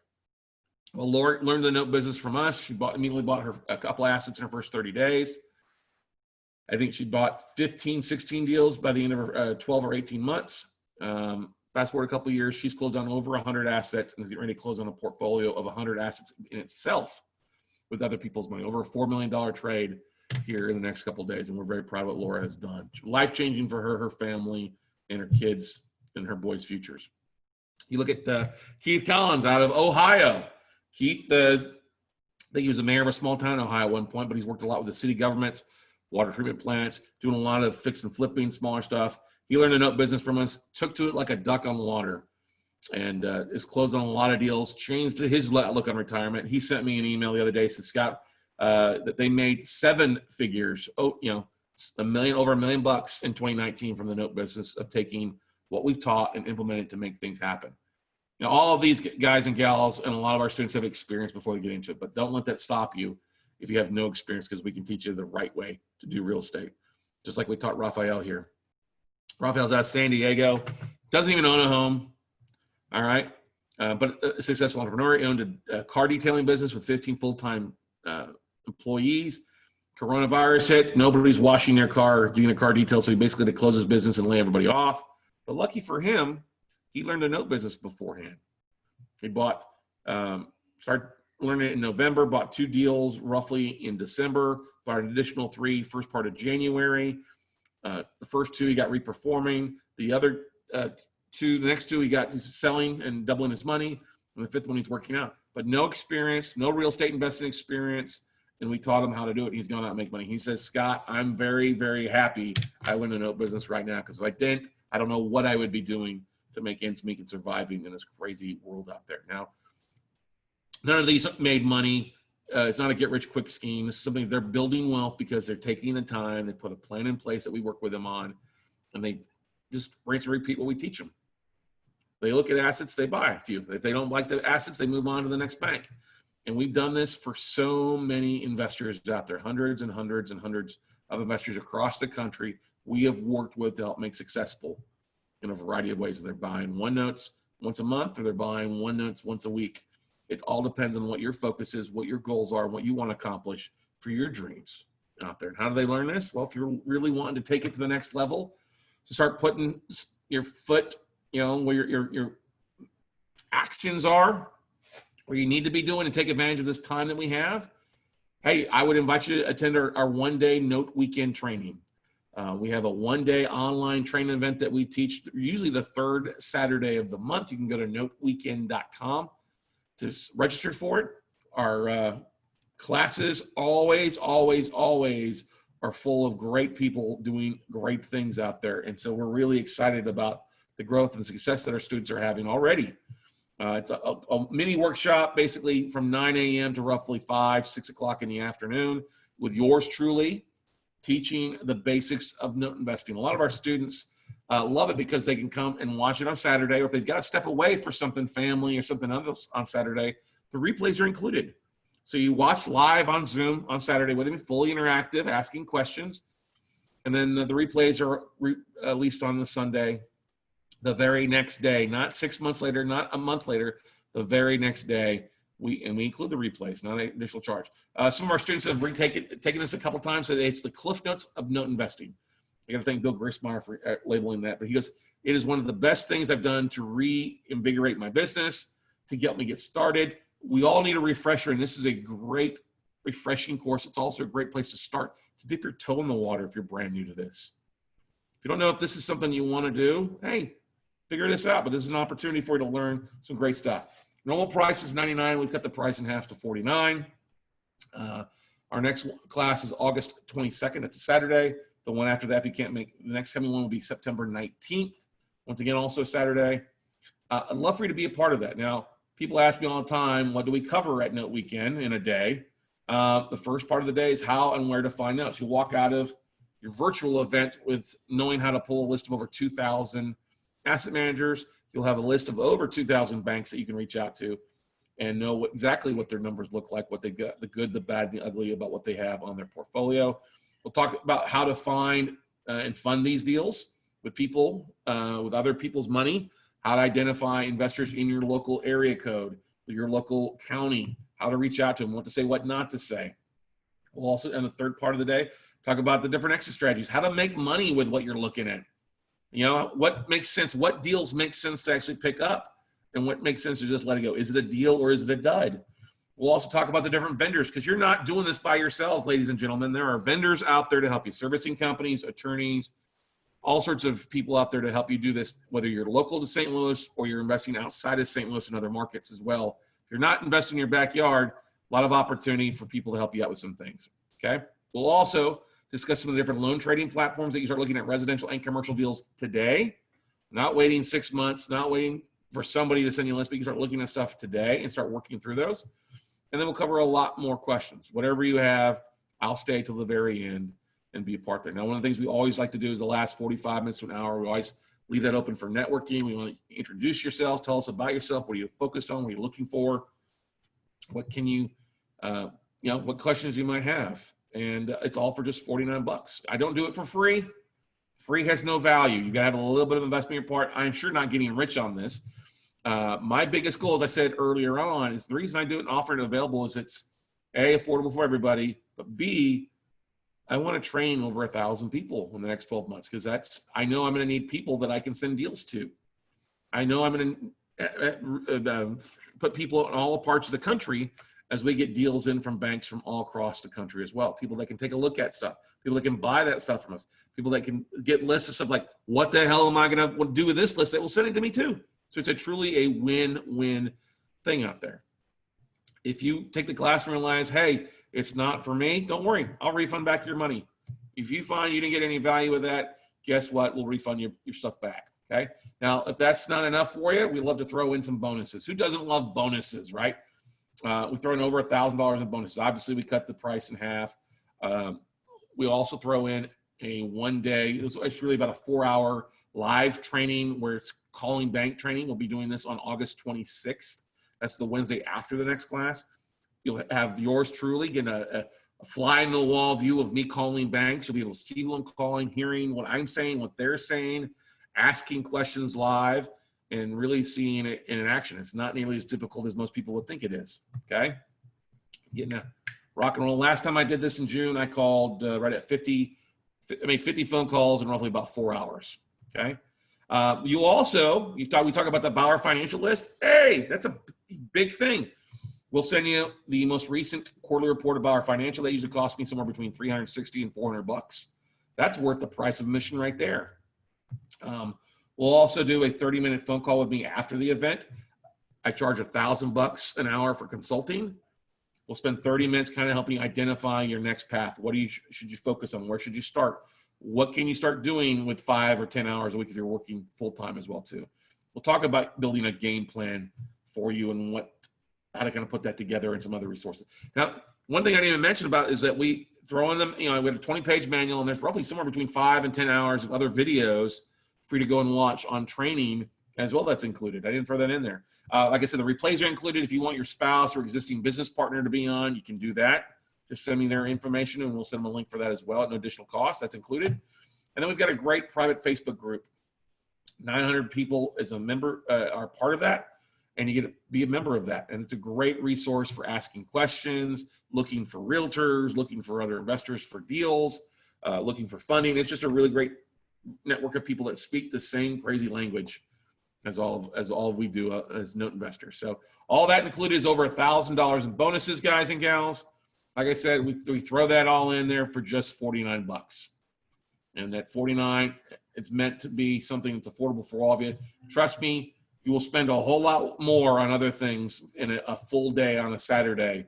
Well, Laura learned the note business from us. She immediately bought her a couple assets in her first 30 days. I think she bought 15, 16 deals by the end of her 12 or 18 months. Fast forward a couple of years, she's closed on over 100 assets and is getting ready to close on a portfolio of 100 assets in itself with other people's money. Over a $4 million trade here in the next couple of days, and we're very proud of what Laura has done. Life-changing for her, her family, and her kids, and her boys' futures. You look at Keith Collins out of Ohio. Keith, I think he was the mayor of a small town in Ohio at one point, but he's worked a lot with the city governments, water treatment plants, doing a lot of fix and flipping, smaller stuff. He learned the note business from us, took to it like a duck on water, and is closed on a lot of deals, changed his look on retirement. He sent me an email the other day, said, Scott, that they made 7 figures, over $1 million in 2019 from the note business of taking what we've taught and implementing to make things happen. Now, all of these guys and gals and a lot of our students have experience before they get into it, but don't let that stop you if you have no experience, because we can teach you the right way to do real estate, just like we taught Raphael here. Raphael's out of San Diego, doesn't even own a home, all right, but a successful entrepreneur. He owned a car detailing business with 15 full-time employees. Coronavirus hit, nobody's washing their car, doing a car detail, so he basically had to close his business and lay everybody off. But lucky for him, he learned a note business beforehand. He started learning it in November, bought 2 deals roughly in December, bought an additional 3 first part of January. The first 2 he got reperforming. The other the next 2 he's selling and doubling his money. And the 5th one he's working out. But no experience, no real estate investing experience. And we taught him how to do it. He's gone out and make money. He says, Scott, I'm very, very happy I learned a note business right now, because if I didn't, I don't know what I would be doing to make ends meet and surviving in this crazy world out there. Now, none of these made money. It's not a get-rich-quick scheme. It's something they're building wealth because they're taking the time. They put a plan in place that we work with them on, and they just rinse and repeat what we teach them. They look at assets, they buy a few. If they don't like the assets, they move on to the next bank. And we've done this for so many investors out there, hundreds and hundreds and hundreds of investors across the country we have worked with to help make successful in a variety of ways. They're buying 1 notes once a month, or they're buying 1 notes once a week. It all depends on what your focus is, what your goals are, and what you want to accomplish for your dreams out there. And how do they learn this? Well, if you're really wanting to take it to the next level, to start putting your foot, where your actions are, where you need to be doing, and take advantage of this time that we have, hey, I would invite you to attend our one-day note weekend training. We have a one-day online training event that we teach usually the 3rd Saturday of the month. You can go to noteweekend.com to register for it. Our classes always are full of great people doing great things out there. And so we're really excited about the growth and success that our students are having already. It's a mini workshop, basically from 9 a.m. to roughly 5, 6 o'clock in the afternoon, with yours truly teaching the basics of note investing. A lot of our students love it because they can come and watch it on Saturday, or if they've got to step away for something, family or something else on Saturday, the replays are included. So you watch live on Zoom on Saturday with me, fully interactive, asking questions. And then the replays are released on the Sunday, the very next day, not 6 months later, not a month later, the very next day. We include the replays, not an additional charge. Some of our students have taken this a couple times. So it's the Cliff Notes of note investing. I got to thank Bill Grissmeyer for labeling that. But he goes, it is one of the best things I've done to reinvigorate my business, to help me get started. We all need a refresher, and this is a great refreshing course. It's also a great place to start, to dip your toe in the water if you're brand new to this. If you don't know if this is something you want to do, hey, figure this out. But this is an opportunity for you to learn some great stuff. Normal price is $99. We've cut the price in half to $49. Our next class is August 22nd. That's a Saturday. The one after that, if you can't make, the next coming one will be September 19th. Once again, also Saturday. I'd love for you to be a part of that. Now, people ask me all the time, what do we cover at Note Weekend in a day? The first part of the day is how and where to find notes. You walk out of your virtual event with knowing how to pull a list of over 2,000 asset managers. You'll have a list of over 2,000 banks that you can reach out to and know exactly what their numbers look like, what they got, the good, the bad, the ugly about what they have on their portfolio. We'll talk about how to find and fund these deals with people, with other people's money, how to identify investors in your local area code, your local county, how to reach out to them, what to say, what not to say. We'll also, in the third part of the day, talk about the different exit strategies, how to make money with what you're looking at. You know, what makes sense, what deals make sense to actually pick up, and what makes sense to just let it go. Is it a deal or is it a dud? We'll also talk about the different vendors, because you're not doing this by yourselves, ladies and gentlemen. There are vendors out there to help you, servicing companies, attorneys, all sorts of people out there to help you do this, whether you're local to St. Louis or you're investing outside of St. Louis and other markets as well. If you're not investing in your backyard, a lot of opportunity for people to help you out with some things, okay? We'll also discuss some of the different loan trading platforms that you start looking at residential and commercial deals today, not waiting 6 months, not waiting for somebody to send you a list, but you start looking at stuff today and start working through those. And then we'll cover a lot more questions. Whatever you have, I'll stay till the very end and be a part there. Now, one of the things we always like to do is the last 45 minutes to an hour, we always leave that open for networking. We want to introduce yourselves, tell us about yourself, what are you focused on, what are you looking for, what can you, what questions you might have. And it's all for just $49. I don't do it for free. Free has no value. You got to have a little bit of investment in your part. I'm sure not getting rich on this. My biggest goal, as I said earlier on, is the reason I do it and offer it available is it's A, affordable for everybody, but B, I want to train over 1,000 people in the next 12 months, because I know I'm going to need people that I can send deals to. I know I'm going to put people in all parts of the country as we get deals in from banks from all across the country as well. People that can take a look at stuff, people that can buy that stuff from us, people that can get lists of stuff like, what the hell am I going to do with this list? They will send it to me too. So it's truly a win-win thing out there. If you take the class and realize, hey, it's not for me, don't worry, I'll refund back your money. If you find you didn't get any value with that, guess what? We'll refund your stuff back, okay? Now, if that's not enough for you, we'd love to throw in some bonuses. Who doesn't love bonuses, right? We throw in over $1,000 in bonuses. Obviously, we cut the price in half. We also throw in a one-day, it's really about a 4-hour live training where it's calling bank training. We'll be doing this on August 26th. That's the Wednesday after the next class. You'll have yours truly get a fly-in-the-wall view of me calling banks. You'll be able to see who I'm calling, hearing what I'm saying, what they're saying, asking questions live, and really seeing it in action. It's not nearly as difficult as most people would think it is, okay? Getting a rock and roll. Last time I did this in June, I called right at 50 phone calls in roughly about 4 hours, okay? We talk about the Bauer financial list. Hey, that's a big thing. We'll send you the most recent quarterly report of Bauer financial. That usually costs me somewhere between $360 and $400. That's worth the price of admission right there. We'll also do a 30-minute phone call with me after the event. I charge $1,000 an hour for consulting. We'll spend 30 minutes kind of helping you identify your next path. What should you focus on? Where should you start? What can you start doing with 5 or 10 hours a week if you're working full-time as well too? We'll talk about building a game plan for you and how to kind of put that together and some other resources. Now, one thing I didn't even mention about is that we throw in them, we have a 20-page manual, and there's roughly somewhere between 5 and 10 hours of other videos for you to go and watch on training as well. That's included. I didn't throw that in there. Like I said, the replays are included. If you want your spouse or existing business partner to be on, you can do that. Just send me their information and we'll send them a link for that as well at no additional cost. That's included. And then we've got a great private Facebook group. 900 people as a member are part of that, and you get to be a member of that. And it's a great resource for asking questions, looking for realtors, looking for other investors for deals, looking for funding. It's just a really great network of people that speak the same crazy language as all of we do as note investors. So all that included is over $1,000 in bonuses, guys and gals. Like I said, we throw that all in there for just 49 bucks. And that 49, it's meant to be something that's affordable for all of you. Trust me, you will spend a whole lot more on other things in a full day on a Saturday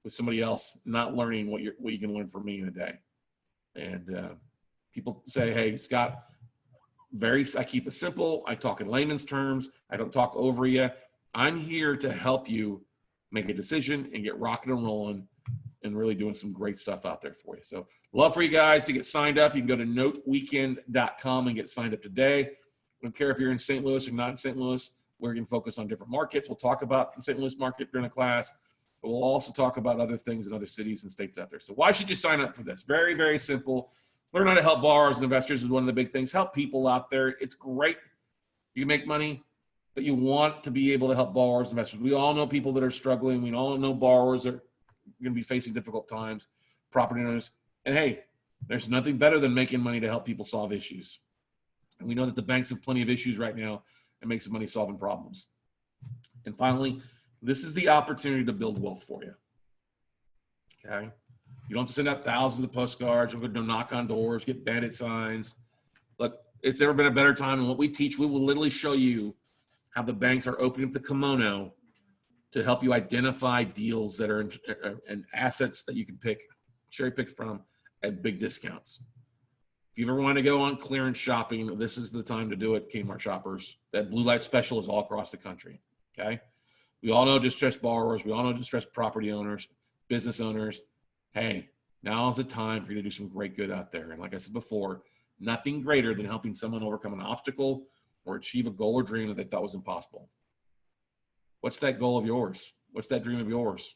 with somebody else not learning what you can learn from me in a day. And people say, hey, Scott, I keep it simple. I talk in layman's terms. I don't talk over you. I'm here to help you make a decision and get rocking and rolling and really doing some great stuff out there for you. So love for you guys to get signed up. You can go to noteweekend.com and get signed up today. I don't care if you're in St. Louis or not in St. Louis. We're going to focus on different markets. We'll talk about the St. Louis market during the class, but we'll also talk about other things in other cities and states out there. So why should you sign up for this? Very, very simple. Learn how to help borrowers and investors is one of the big things. Help people out there. It's great. You can make money, but you want to be able to help borrowers and investors. We all know people that are struggling. We all know borrowers are going to be facing difficult times, property owners. And hey, there's nothing better than making money to help people solve issues. And we know that the banks have plenty of issues right now and make some money solving problems. And finally, this is the opportunity to build wealth for you. Okay? You don't have to send out thousands of postcards. You don't go knock on doors, get bandit signs. Look, it's never been a better time. And what we teach, we will literally show you how the banks are opening up the kimono to help you identify deals that are and assets that you can cherry pick from at big discounts. If you ever want to go on clearance shopping, this is the time to do it, Kmart shoppers. That blue light special is all across the country, okay? We all know distressed borrowers. We all know distressed property owners, business owners. Hey, now's the time for you to do some great good out there. And like I said before, nothing greater than helping someone overcome an obstacle or achieve a goal or dream that they thought was impossible. What's that goal of yours? What's that dream of yours?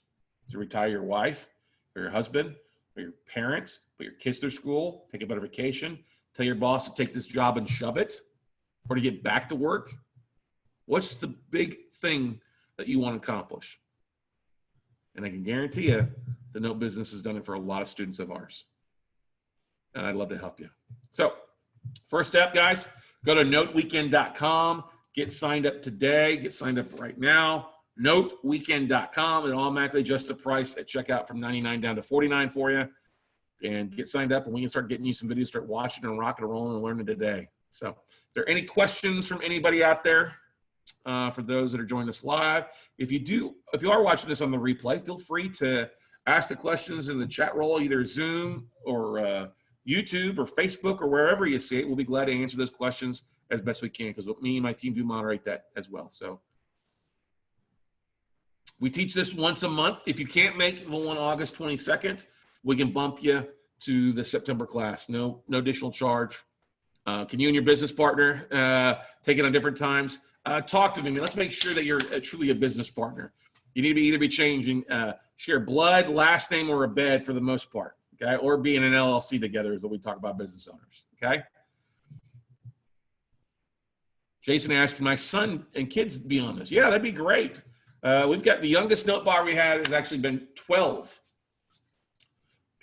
To retire your wife or your husband or your parents, put your kids through school, take a better vacation, tell your boss to take this job and shove it, or to get back to work? What's the big thing that you want to accomplish? And I can guarantee you the note business has done it for a lot of students of ours. And I'd love to help you. So first step, guys, go to noteweekend.com. Get signed up today. Get signed up right now. Noteweekend.com. It automatically adjusts the price at checkout from $99 down to $49 for you. And get signed up, and we can start getting you some videos, start watching and rocking and rolling and learning today. So is there any questions from anybody out there for those that are joining us live? If you are watching this on the replay, feel free to ask the questions in the chat roll, either Zoom or YouTube or Facebook or wherever you see it. We'll be glad to answer those questions as best we can, because me and my team do moderate that as well. So we teach this once a month. If you can't make the one August 22nd, we can bump you to the September class. No additional charge. Can you and your business partner take it on different times? Talk to me. Let's make sure that you're truly a business partner. You need to either be changing, share blood, last name, or a bed for the most part, okay? Or be in an LLC together is what we talk about business owners, okay? Jason asked, my son and kids be on this? Yeah, that'd be great. We've got the youngest note bar we had has actually been 12.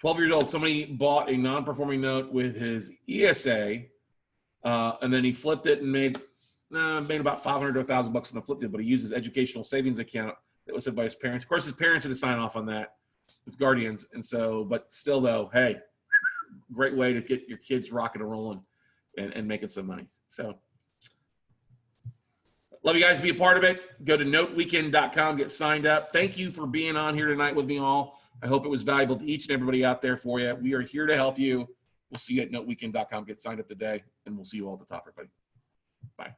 12 years old. Somebody bought a non-performing note with his ESA, and then he flipped it and made about $500 to $1,000 on the flip deal, but he used his educational savings account that was set by his parents. Of course, his parents had to sign off on that with guardians. And so, but still though, hey, great way to get your kids rocking and rolling and making some money. So love you guys to be a part of it. Go to noteweekend.com, get signed up. Thank you for being on here tonight with me all. I hope it was valuable to each and everybody out there for you. We are here to help you. We'll see you at noteweekend.com. Get signed up today, and we'll see you all at the top, everybody. Bye.